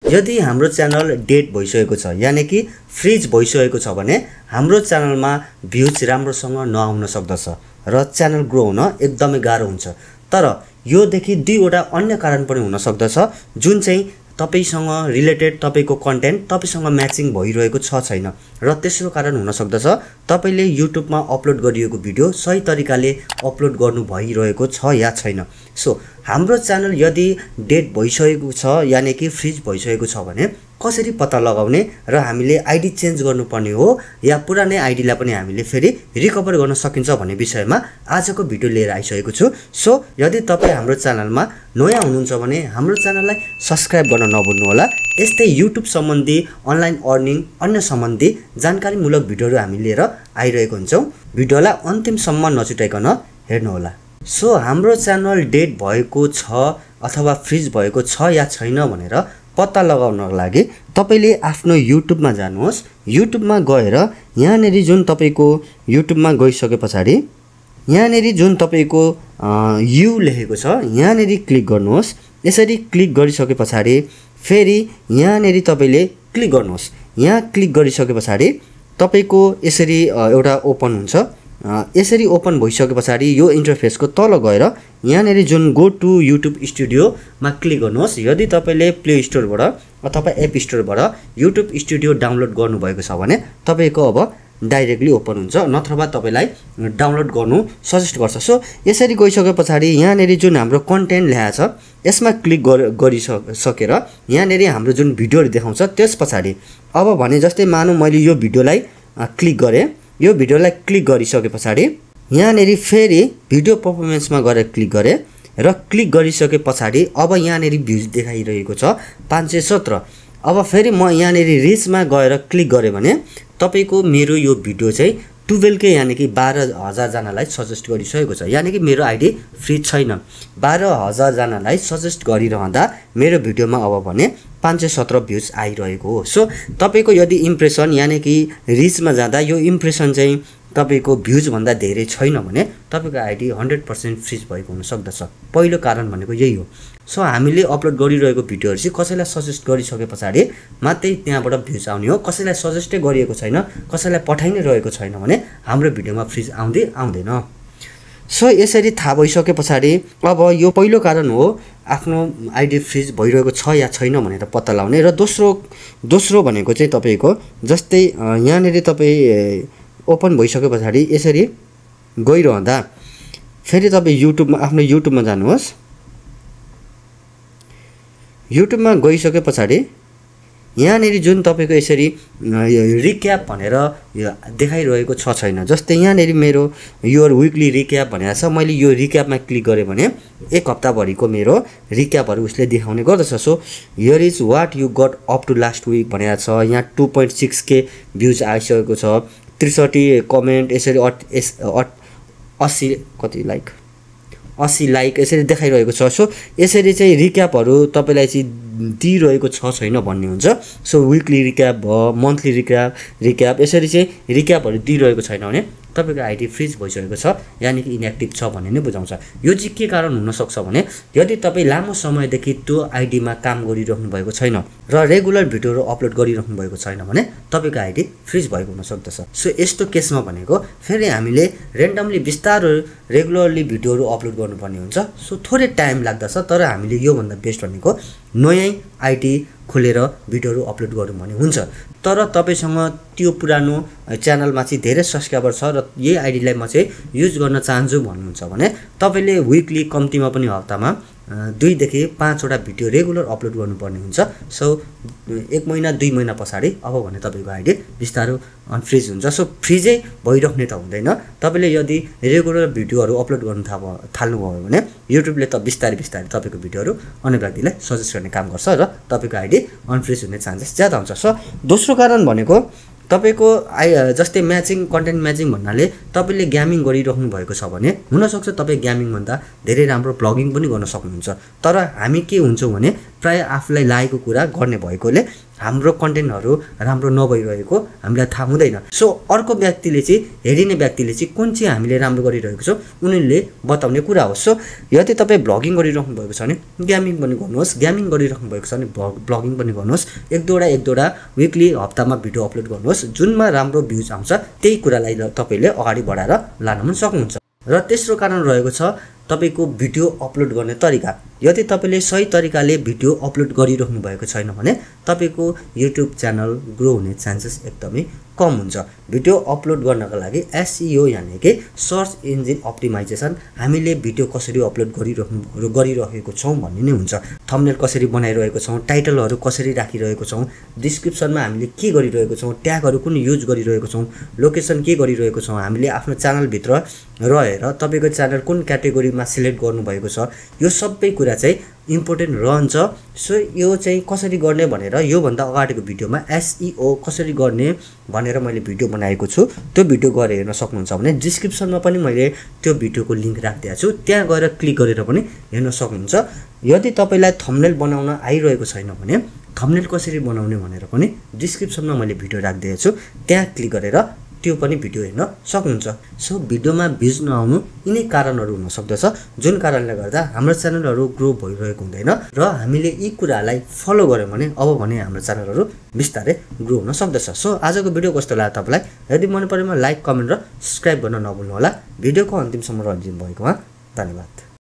यदि हाम्रो channel dead भइसकेको छ यानी कि फ्रिज भइसकेको छ भने हाम्रो च्यानलमा भ्युज राम्रोसँग नआउन सक्दछ र च्यानल ग्रो हुन एकदमै गाह्रो हुन्छ। तर यो देखि दुईवटा अन्य कारण पनि हुन सक्दछ जुन चाहिँ तपाईसँग रिलेटेड तपाईको कन्टेन्ट तपाईसँग म्याचिङ भइरहेको छ छैन र तेस्रो कारण हुन सक्दछ तपाईले युट्युबमा अपलोड गरिएको भिडियो सही तरिकाले अपलोड गर्नु भइरहेको छ या छैन। सो हाम्रो च्यानल यदि डेड भइसकेको छ यानी कि फ्रिज भइसकेको छ भने कसरी पत्ता लगाउने र हामीले आइडी चेन्ज गर्नुपर्ने हो या पुरानै आइडीलाई पनि हामीले फेरि रिकभर गर्न सकिन्छ भन्ने विषयमा आजको भिडियो लिएर आइसकेको छु। सो यदि तपाई हाम्रो च्यानलमा नयाँ हुनुहुन्छ भने हाम्रो च्यानललाई सब्स्क्राइब गर्न नभुल्नु होला। यस्तै युट्युब सम्बन्धी अनलाइन अर्निङ अन्य सम्बन्धी जानकारीमूलक भिडियोहरू हामी लिएर आइरहेको हुन्छौँ। भिडियोलाई अन्तिमसम्म नछुटाइकन हेर्नु होला। सो हाम्रो च्यानल डेड भएको छ अथवा फ्रिज भएको छ या छैन भनेर पत्ता लगाउनको लागि तपाईले आफ्नो युट्युबमा जानुहोस्। युट्युबमा गएर यहाँनेरि जुन तपाईको युट्युबमा गइसकेपछि यहाँनेरि जुन तपाईको यु लेखेको छ यहाँनेरि क्लिक गर्नुहोस्। यसरी क्लिक गरिसकेपछि फेरि यहाँनेरि तपाईले क्लिक गर्नुहोस्। यहाँ क्लिक गरिसकेपछि तपाईको यसरी एउटा ओपन हुन्छ। यसरी ओपन भइसकेपछि यो इन्टरफेसको तल गएर यहाँनेरि जुन गो टु युट्युब स्टुडियोमा क्लिक गर्नुहोस्। यदि तपाईले प्ले स्टोरबाट अथवा एप स्टोरबाट युट्युब स्टुडियो डाउनलोड गर्नुभएको छ भने तपाईको अब डाइरेक्टली ओपन हुन्छ, नत्रभा तपाईलाई डाउनलोड गर्नु सजेस्ट गर्छ। सो यसरी गइसकेपछि यहाँनेरि जुन हाम्रो कन्टेन्ट ल्याएको छ यसमा क्लिक गरिसकेर यहाँनेरि हाम्रो जुन भिडियोहरू देखाउँछ त्यसपछि अब भने जस्तै मानौँ मैले यो भिडियोलाई क्लिक गरेँ। यो भिडियोलाई क्लिक गरिसकेपछि यहाँनेरि फेरि भिडियो परफर्मेन्समा गएर क्लिक गरेँ र क्लिक गरिसकेपछि अब यहाँनेरि भ्युज देखाइरहेको छ 517। अब फेरि म यहाँनेरि रिचमा गएर क्लिक गरेँ भने तपाईको मेरो यो भिडियो चाहिँ 12K यानी कि 12,000 जनालाई सजेस्ट गरिसकेको छ। यानी कि मेरो आइडी फ्री छैन। 12,000 जनालाई सजेस्ट गरिरहँदा मेरो भिडियोमा अब भने 517 भ्युज आइरहेको हो। सो तपाईको यदि इम्प्रेसन यानी कि रिचमा जाँदा यो इम्प्रेसन चाहिँ तपाईको भ्युज भन्दा धेरै छैन भने तपाईको आइडी 100% फ्रिज भएको हुन सक्दछ। पहिलो कारण भनेको यही हो। सो हामीले अपलोड गरिरहेको भिडियोहरु चाहिँ कसैलाई सजेस्ट गरिसकेपछि मात्रै त्यहाँबाट भ्युज आउने हो। कसैलाई सजेस्टै गरिएको छैन, कसैलाई पठाइ नै रहेको छैन भने हाम्रो भिडियोमा फ्रिज आउँदैन। सो यसरी थाहा भइसकेपछि अब यो पहिलो कारण हो आफ्नो आइडी फ्रिज भइरहेको छ या छैन भनेर पत्ता लगाउने। र दोस्रो भनेको चाहिँ तपाईको जस्तै यहाँनेरि तपाई ओपन भइसकेपछि यसरी गइरहँदा फेरि तपाई युट्युबमा आफ्नो युट्युबमा जानुहोस्। युट्युबमा गइसकेपछि यहाँनेरि जुन तपाईको यसरी रिक्याप भनेर देखाइरहेको छ छैन। जस्तै यहाँनेरि मेरो योर विकली रिक्याप भनेको छ। मैले यो रिक्यापमा क्लिक गरेँ भने एक हप्ताभरिको मेरो रिक्यापहरू उसले देखाउने गर्दछ। So here is what you got up to last week भनेको छ। यहाँ 2.6K भ्युज आइसकेको छ, 63 कमेन्ट, यसरी 80 लाइक यसरी देखाइरहेको छ। सो यसरी चाहिँ रिक्यापहरू तपाईलाई चाहिँ दिइरहेको छ छैन भन्ने हुन्छ। सो विकली रिक्याप भयो, मन्थली रिक्याप यसरी चाहिँ रिक्यापहरू दिइरहेको छैन भने तपाईको आइडी फ्रिज भइसकेको छ यानी कि इनएक्टिभ छ भन्ने नै बुझाउँछ। यो चाहिँ के कारण हुन सक्छ भने यदि तपाई लामो समयदेखि त्यो आइडीमा काम गरिरहनु भएको छैन र रेगुलर भिडियोहरू अपलोड गरिरहनु भएको छैन भने तपाईको आइडी फ्रिज भएको हुन सक्दछ। सो यस्तो केसमा भनेको फेरि हामीले रेन्डमली बिस्तारै रेगुलरली भिडियोहरू अपलोड गर्नुपर्ने हुन्छ। सो थोरै टाइम लाग्दछ, तर हामीले यो भन्दा बेस्ट भनेको नयाँ आइडी खोलेर भिडियोहरू अपलोड गर्नु भन्ने हुन्छ। तर तपाईसँग त्यो पुरानो च्यानलमा चाहिँ धेरै सब्स्क्राइबर छ र यही आइडीलाई म चाहिँ युज गर्न चाहन्छु भन्नुहुन्छ भने तपाईले विकली कम्तीमा पनि हप्तामा 2 देखि 5 वटा भिडियो रेगुलर अपलोड गर्नुपर्ने हुन्छ। सो 1 महिना 2 महिना पछाडि अब भने तपाईको आइडी बिस्तारै अनफ्रिज हुन्छ। सो फ्रिजै भइरहने त हुँदैन। तपाईले यदि रेगुलर भिडियोहरू अपलोड गर्न थाल्नुभयो भने युट्युबले त बिस्तारै तपाईको भिडियोहरू अन्य व्यक्तिलाई सजेस्ट गर्ने काम गर्छ र तपाईको आइडी अनफ्रिज हुने चान्सेस ज्यादा हुन्छ। सो दोस्रो कारण भनेको तपाईको जस्तै म्याचिङ कन्टेन्ट म्याचिङ भन्नाले तपाईले गेमिङ गरिरहनु भएको छ भने हुन सक्छ तपाई गेमिङ भन्दा धेरै राम्रो ब्लगिङ पनि गर्न सक्नुहुन्छ। तर हामी के हुन्छौँ भने प्राय आफुलाई लागेको कुरा गर्ने भएकोले हाम्रो कन्टेन्टहरू राम्रो नभइरहेको हामीलाई थाहा हुँदैन। सो अर्को व्यक्तिले चाहिँ हेरिने व्यक्तिले चाहिँ कुन चाहिँ हामीले राम्रो गरिरहेको छौँ उनीहरूले बताउने कुरा हो। सो यदि तपाईँ भ्लगिङ गरिराख्नु भएको छ भने गेमिङ पनि गर्नुहोस्, गेमिङ गरिराख्नु भएको छ भने भ्लगिङ पनि गर्नुहोस्, एक दुईवटा विकली हप्तामा भिडियो अपलोड गर्नुहोस्, जुनमा राम्रो भ्युज आउँछ त्यही कुरालाई तपाईँले अगाडि बढाएर लान पनि सक्नुहुन्छ। र तेस्रो कारण रहेको छ तपाईको भिडियो अपलोड गर्ने तरिका। यदि तपाईले सही तरिकाले भिडियो अपलोड गरिराख्नु भएको छैन भने तपाईको युट्युब च्यानल ग्रो हुने चान्सेस एकदमै कम हुन्छ। भिडियो अपलोड गर्नको लागि एसईओ यानि कि सर्च इन्जिन अप्टिमाइजेसन हामीले भिडियो कसरी अपलोड गरिरहेको छौँ भन्ने नै हुन्छ। थम्बनेल कसरी बनाइरहेको छौँ, टाइटलहरू कसरी राखिरहेको छौँ, डिस्क्रिप्सनमा हामीले के गरिरहेको छौँ, ट्यागहरू कुन युज गरिरहेको छौँ, लोकेसन के गरिरहेको छौँ, हामीले आफ्नो च्यानलभित्र रहेर तपाईको च्यानल कुन क्याटेगोरीमा सिलेक्ट गर्नुभएको छ, यो सबै कुरा चाहिँ इम्पोर्टेन्ट रहन्छ। सो यो चाहिँ कसरी गर्ने भनेर योभन्दा अगाडिको भिडियोमा एसईओ कसरी गर्ने भनेर मैले भिडियो बनाएको छु, त्यो भिडियो गएर हेर्न सक्नुहुन्छ भने डिस्क्रिप्सनमा पनि मैले त्यो भिडियोको लिङ्क राखिदिएको छु, त्यहाँ गएर क्लिक गरेर पनि हेर्न सक्नुहुन्छ। यदि तपाईँलाई थम्बनेल बनाउन आइरहेको छैन भने थम्बनेल कसरी बनाउने भनेर पनि डिस्क्रिप्सनमा मैले भिडियो राखिदिएको छु, त्यहाँ क्लिक गरेर त्यो पनि भिडियो हेर्न सक्नुहुन्छ। सो भिडियोमा भ्युज नआउनु यिनै कारणहरू हुन सक्दछ, जुन कारणले गर्दा हाम्रो च्यानलहरू ग्रो भइरहेको हुँदैन र हामीले यी कुरालाई फलो गर्यौँ भने अब भने हाम्रो च्यानलहरू बिस्तारै ग्रो हुन सक्दछ। सो आजको भिडियो कस्तो लाग्यो तपाईँलाई? यदि मन परेमा लाइक, कमेन्ट र सब्सक्राइब गर्न नभुल्नु होला। भिडियोको अन्तिमसम्म रहिदिनु भएकोमा धन्यवाद।